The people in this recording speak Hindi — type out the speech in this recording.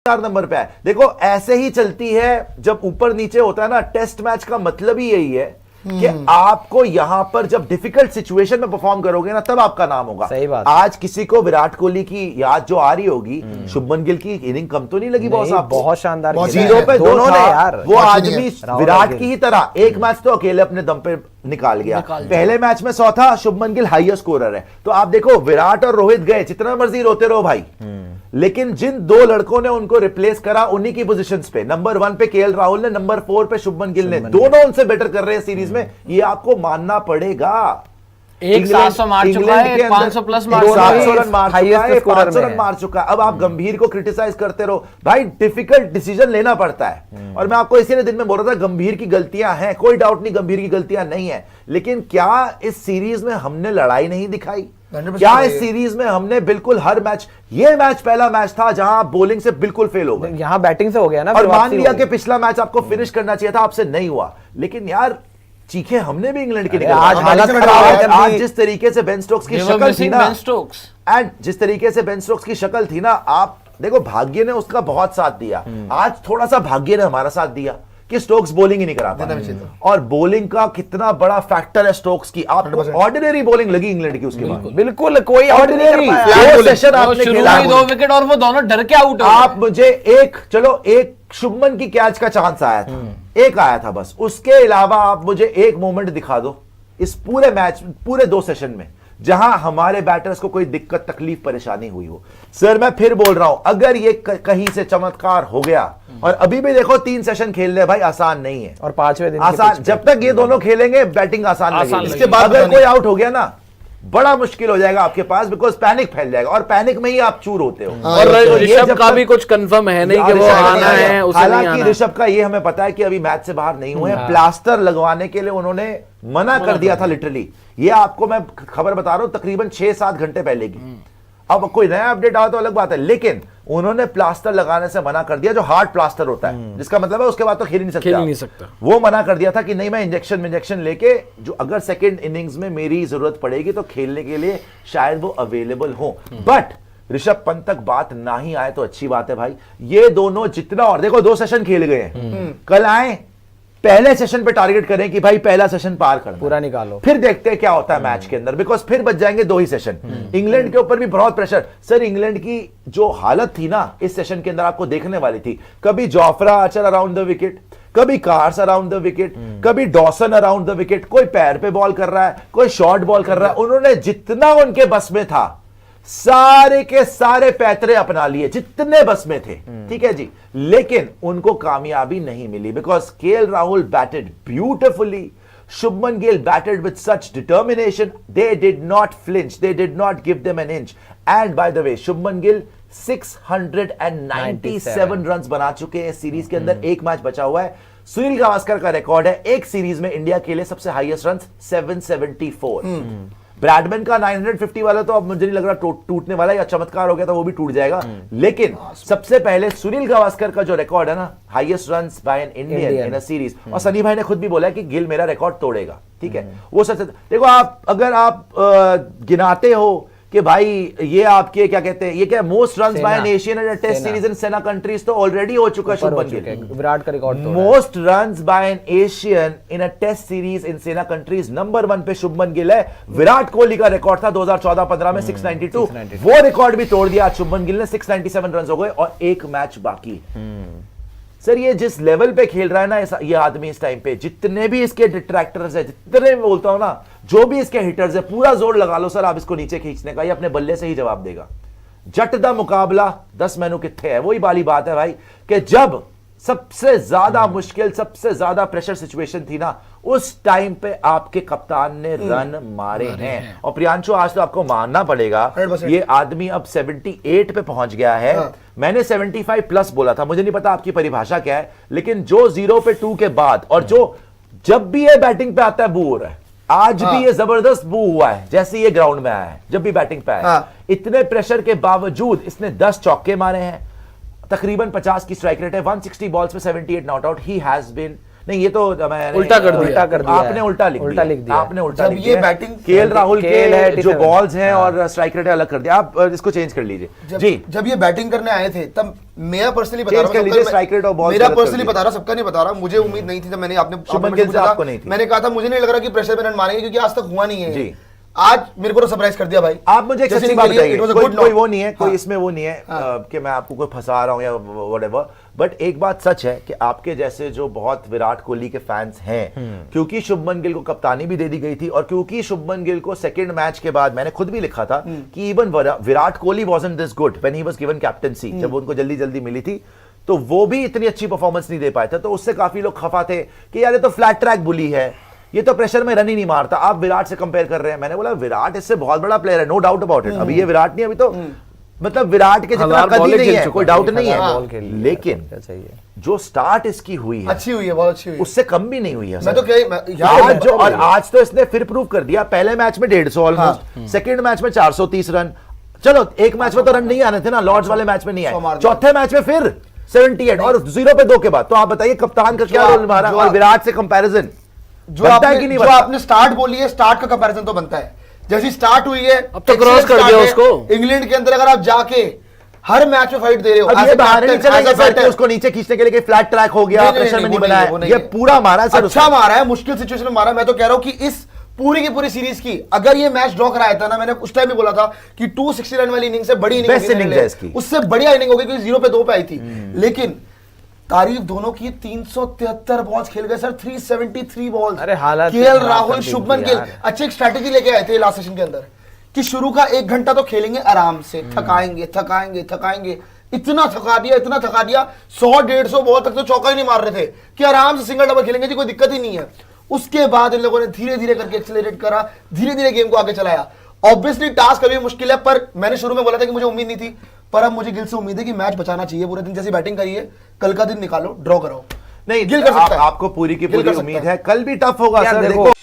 4 नंबर पे है। देखो ऐसे ही चलती है, जब ऊपर नीचे होता है ना, टेस्ट मैच का मतलब ही यही है कि आपको यहां पर जब डिफिकल्ट सिचुएशन में परफॉर्म करोगे ना, तब आपका नाम होगा। सही बात। आज किसी को विराट कोहली की याद जो आ रही होगी, शुभमन गिल की इनिंग कम तो नहीं लगी बॉस आपको? बहुत शानदार, 0 पे 2 था यार। वो आदमी विराट की ही तरह एक मैच तो अकेले अपने दम पे निकाल गया। पहले मैच में 100 था, शुभमन गिल हाईएस्ट स्कोरर है। तो आप देखो विराट और रोहित गए, जितना मर्जी रोते रहो भाई, लेकिन जिन 2 लड़कों ने उनको रिप्लेस करा उन्हीं की पोजीशंस पे, नंबर 1 पे केएल राहुल ने, नंबर 4 पे शुभमन गिल ने, दोनों उनसे बेटर कर रहे हैं सीरीज में। ये आपको मानना पड़ेगा। एक 700 मार चुका है, 500 प्लस मार चुका है, 700 रन मार चुका है, 500 रन मार चुका है। अब आप गंभीर को क्रिटिसाइज करते रहो भाई, डिफिकल्ट डिसीजन लेना पड़ता है। और मैं आपको इसीलिए दिन में बोल रहा था, गंभीर की गलतियां हैं, कोई डाउट नहीं गंभीर की गलतियां नहीं है, लेकिन क्या इस सीरीज में हमने लड़ाई नहीं दिखाई? क्या इस सीरीज में हमने बिल्कुल हर मैच, ये मैच पहला मैच था जहां आप बॉलिंग से बिल्कुल फेल हो गए, यहां बैटिंग से हो गया ना, और मान लिया कि पिछला मैच आपको फिनिश करना चाहिए था, आपसे नहीं हुआ। लेकिन यार चीखे हमने भी इंग्लैंड की निकाली। आज हालत खराब है। आज जिस तरीके से बेन स्टोक्स की शक्ल थी ना, एंड जिस तरीके से बेन स्टोक्स की शक्ल थी ना, आप देखो भाग्य ने उसका बहुत साथ दिया। आज थोड़ा सा भाग्य ने हमारा साथ दिया कि स्टोक्स बॉलिंग ही नहीं करा पाया, और बॉलिंग का कितना बड़ा फैक्टर है स्टोक्स की। आपको ऑर्डिनरी बॉलिंग लगी इंग्लैंड की उसके बाद, बिल्कुल कोई ऑर्डिनरी सेशन आपने खेला, 2 विकेट और वो दोनों डर के आउट हो। आप मुझे एक शुभमन की कैच का चांस आया था, एक आया था बस, उसके अलावा आप मुझे एक मोमेंट दिखा दो इस पूरे मैच, पूरे 2 सेशन में, जहां हमारे बैटर्स को कोई दिक्कत तकलीफ परेशानी हुई हो। सर मैं फिर बोल रहा हूं, अगर ये कहीं से चमत्कार हो गया, और अभी भी देखो 3 सेशन खेलने भाई आसान नहीं है, और 5वें दिन आसान, जब तक ये दोनों खेलेंगे बैटिंग आसान लगेगी। इसके बाद अगर कोई आउट हो गया ना, बड़ा मुश्किल हो जाएगा आपके पास, बिकॉज पैनिक फैल जाएगा, और पैनिक में ही आप चूर होते हो। और ऋषभ का भी कुछ कंफर्म है नहीं कि वो आना है, उसे नहीं आना। हालांकि ऋषभ का ये हमें पता है कि अभी मैच से बाहर नहीं हुए हैं, प्लास्टर लगवाने के लिए उन्होंने मना कर दिया था लिटरली। ये आपको मैं खबर बता रहा हूं तकरीबन 6-7 घंटे पहले की। अब कोई नया अपडेट आया तो अलग बात है, लेकिन उन्होंने प्लास्टर लगाने से मना कर दिया, जो हार्ड प्लास्टर होता है, जिसका मतलब है उसके बाद तो खेल ही नहीं सकता। वो मना कर दिया था कि नहीं, मैं इंजेक्शन लेके, जो अगर सेकंड इनिंग्स में मेरी जरूरत पड़ेगी तो खेलने के लिए शायद वो अवेलेबल हो। बट ऋषभ पंत तक बात ना ही आए तो अच्छी बात है भाई। ये दोनों जितना, और देखो 2 सेशन खेल गए हैं, कल आए पहले सेशन पे टारगेट करें कि भाई पहला सेशन पार करना, पूरा निकालो, फिर देखते हैं क्या होता है मैच के अंदर, बिकॉज फिर बच जाएंगे 2 ही सेशन। इंग्लैंड के ऊपर भी बहुत प्रेशर। सर इंग्लैंड की जो हालत थी ना इस सेशन के अंदर, आपको देखने वाली थी। कभी Jofra Archer around the wicket, कभी कार्स अराउंड द विकेट, कभी डॉसन अराउंड द विकेट, कोई पैर पे बॉल कर रहा है, कोई शॉर्ट बॉल कर रहा है। उन्होंने जितना उनके बस में था सारे के सारे पैतरे अपना लिए, जितने बस में थे, ठीक है जी, लेकिन उनको कामयाबी नहीं मिली, because KL Rahul batted beautifully, Shubman Gill batted with such determination, they did not flinch, they did not give them an inch. And by the way Shubman Gill 697 run बना चुके हैं सीरीज के अंदर, एक मैच बचा हुआ है। सुनील गावस्कर का रिकॉर्ड है एक सीरीज में इंडिया के लिए सबसे हाईएस्ट रन 774। ब्रैडमैन का 950 वाला तो अब मुझे नहीं लग रहा टूटने वाला, या चमत्कार हो गया तो वो भी टूट जाएगा। लेकिन सबसे पहले सुनील गावस्कर का जो रिकॉर्ड है ना, highest runs by an Indian in a series, और सनी भाई ने खुद भी बोला कि गिल मेरा रिकॉर्ड तोड़ेगा, ठीक है, वो सच। देखो आप अगर आप गिनाते हो कि भाई ये आपके क्या कहते हैं, ये क्या most runs by an Asian in a test series in SENA countries, तो ऑलरेडी हो चुका है शुभमन गिल, विराट का रिकॉर्ड तोड़ा। Most runs by an Asian in a test series in SENA countries number 1 पे शुभमन गिल है। विराट कोहली का रिकॉर्ड था 2014-15 में 692, वो रिकॉर्ड भी तोड़ दिया शुभमन गिल ने। 697 रन हो गए और एक मैच बाकी। सर ये जिस लेवल पे खेल रहा है ना ये आदमी इस टाइम पे, जितने भी इसके डिट्रैक्टर्स है, जितने बोलता हूं ना, जो भी इसके हिटर्स है, पूरा जोर लगा लो सर आप इसको नीचे खींचने का, ये अपने बल्ले से ही जवाब देगा। जट दा मुकाबला 10 मैनू कित्थे है, वही वाली बात है भाई कि जब सबसे ज्यादा मुश्किल, सबसे ज्यादा प्रेशर सिचुएशन थी ना, उस टाइम पे आपके कप्तान ने रन मारे हैं। और प्रियांशु आज तो आपको मानना पड़ेगा, ये आदमी अब 78 पे पहुंच गया है। मैंने 75 प्लस बोला था, मुझे नहीं पता आपकी परिभाषा क्या है, लेकिन जो 0 पे 2 के बाद, और जो जब भी ये बैटिंग पे आता है बू हो रहा है, आज भी ये जबरदस्त बू हुआ है जैसे ये ग्राउंड में आया है, जब भी बैटिंग पे आया है। इतने प्रेशर के बावजूद इसने 10 चौके मारे हैं, तकरीबन 50 की स्ट्राइक रेट है, 160 बॉल्स पे 78 not out. He has been नहीं ये तो मैंने उल्टा कर दिया। आपने उल्टा लिख दिया आपने उल्टा जब लिख ये दिया। बैटिंग केएल राहुल केएल के है जो 87 बॉल्स हैं और स्ट्राइक रेट अलग कर दिया। आप इसको चेंज कर लीजिए जी। जब ये बैटिंग करने आए थे तब मैं पर्सनली बता Change रहा कर लीजिए, strike rate और हूं, balls मेरा गलत कर पर्सनली दिए। बता रहा, सबका नहीं बता रहा, मुझे उम्मीद नहीं थी जब मैंने आपने शुभमन गिल से आपको नहीं थी। मैंने कहा था मुझे नहीं लग रहा कि प्रेशर पे रन मारेंगे क्योंकि आज तक हुआ नहीं है जी। आज मेरे को तो सरप्राइज कर दिया भाई। आप मुझे एक जैसे सच्ची इनके बात लिए it was a बताइए, good कोई knock। वो नहीं है, कोई हाँ। इसमें वो नहीं है कि मैं आपको कोई फंसा रहा हूं या व्हाटएवर, बट एक बात सच है कि आपके जैसे जो बहुत विराट कोहली के फैंस हैं, क्योंकि शुभमन गिल को कप्तानी भी दे दी गई थी और क्योंकि शुभमन गिल को सेकंड मैच के बाद मैंने खुद भी लिखा था कि even Virat Kohli wasn't this good when he was given captaincy, जब उनको जल्दी जल्दी मिली थी तो वो भी इतनी अच्छी परफॉर्मेंस नहीं दे पाए थे, तो उससे काफी लोग खफा थे कि यार ये तो फ्लैट ट्रैक बुली है, ये तो प्रेशर में रन ही नहीं मारता। आप विराट से कंपेयर कर रहे हैं, मैंने बोला विराट इससे बहुत बड़ा प्लेयर है, नो डाउट अबाउट इट। अभी ये विराट नहीं, अभी तो मतलब विराट के जितना हजार कद ही बॉलें नहीं खेल है, चुका कोई है, डाउट नहीं बॉल के है, लिए लेकिन क्या चाहिए। जो स्टार्ट इसकी हुई है अच्छी हुई है, बहुत अच्छी हुई है। उससे कम भी नहीं हुई है मैं तो क्या आज जो, और आज तो इसने फिर प्रूव कर दिया, पहले मैच में 150 ऑलमोस्ट, सेकंड मैच में 430 रन, चलो एक मैच में तो रन नहीं आने थे ना, लॉर्ड्स वाले मैच में नहीं आए, चौथे मैच में फिर 78 और 0 पे 2 के बाद, तो आप बताइए कप्तान का क्या रोल मारा और विराट से कंपैरिजन जो बनता है कि नहीं जो बनता? आपने स्टार्ट बोली है, स्टार्ट का कंपैरिजन तो बनता है। जैसी स्टार्ट हुई है अब तो क्रॉस कर दिया उसको। इंग्लैंड के अंदर अगर आप जाके हर मैच में फाइट दे रहे हो, अब as ये a बहाने नहीं captain, चलेंगे as a सर कि batter, उसको नीचे खींचने के लिए कि फ्लैट ट्रैक हो गया, नहीं, नहीं, प्रेशर में नहीं, नहीं वो बनाया, वो नहीं ये है। पूरा मारा है सर अच्छा उसने। मारा है, मुश्किल सिचुएशन में मारा। मैं तो कह रहा हूं कि इस पूरी की पूरी सीरीज की अगर ये मैच ड्रॉ कराया था ना, मैंने उस टाइम भी बोला था कि 260 रन वाली इनिंग से बड़ी इनिंग Best innings है इसकी। उससे बढ़िया इनिंग होगी क्योंकि 0 पे 2 पे आई थी। लेकिन तारीफ दोनों की, 373 बॉल्स खेल गए सर, 373 बॉल्स। अरे हालात केएल खराब राहुल, कर दी शुभमन थी गिल यार। अच्छी एक स्ट्रैटेजी लेके आए थे लास्ट सेशन के अंदर कि शुरू का 1 घंटा तो खेलेंगे आराम से, थकाएंगे, इतना थका दिया 100-150 बॉल तक तो चौका ही नहीं मार रहे थे कि आराम से सिंगल डबल खेलेंगे जी, कोई दिक्कत ही नहीं है। उसके बाद इन लोगों ने धीरे धीरे करके एक्सेलरेट करा, धीरे धीरे गेम को आगे चलाया। ऑब्वियसली टास्क अभी मुश्किल है, पर मैंने शुरू में बोला था कि मुझे उम्मीद नहीं थी, पर अब मुझे गिल से उम्मीद है कि मैच बचाना चाहिए पूरे दिन। जैसी बैटिंग करी है, कल का दिन निकालो, ड्रॉ कराओ। नहीं गिल कर सकता है। आपको पूरी की गिल पूरी कर सकता उम्मीद है। है, कल भी टफ होगा यार सर, देखो, देखो